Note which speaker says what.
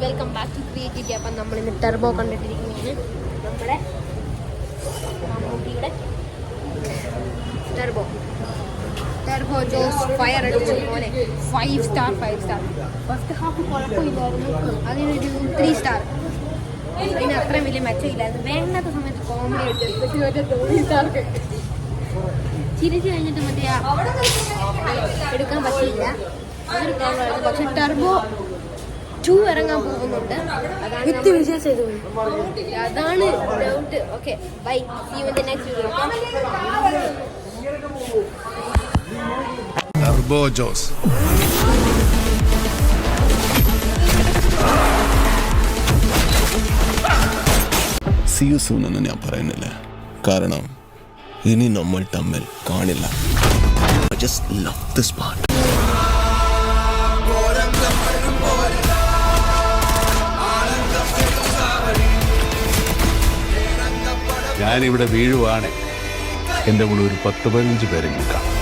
Speaker 1: Welcome back to creativity. അപ്പം നമ്മളിന്ന് Turbo കണ്ടിട്ടിരിക്കുന്നതാണ്. നമ്മുടെ മമ്മൂട്ടിയുടെ ടെർബോ ജോസ് ഫയർ അടിച്ചു പോലെ 5 സ്റ്റാർ. ഫസ്റ്റ് ഹാഫ് കുഴപ്പമില്ലായിരുന്നു, അതിനൊരു 3 സ്റ്റാർ. അതിന് അത്രയും വലിയ മെച്ചമില്ലായിരുന്നു. വേണ്ടാത്ത സമയത്ത് കോമഡി അടിച്ചു ചിരിച്ചു കഴിഞ്ഞിട്ട് മറ്റേ എടുക്കാൻ പറ്റിയില്ല, അതൊരു പ്രോബ്ലമായിരുന്നു. പക്ഷെ ടെർബോ 2 ഇറങ്ങാൻ പോകുന്നുണ്ട്, അതാണ് doubt. Okay, bye, see you in the next video.
Speaker 2: Turbo Jose see you soon എന്ന് ഞാൻ പറയുന്നില്ല, കാരണം ഇനി നമ്മൾ തമ്മിൽ കാണില്ല. I just love this part.
Speaker 3: ഞാനിവിടെ വീഴുവാണ്, എൻ്റെ കൂടെ ഒരു 10-15 പേരെങ്കിലും കാണും.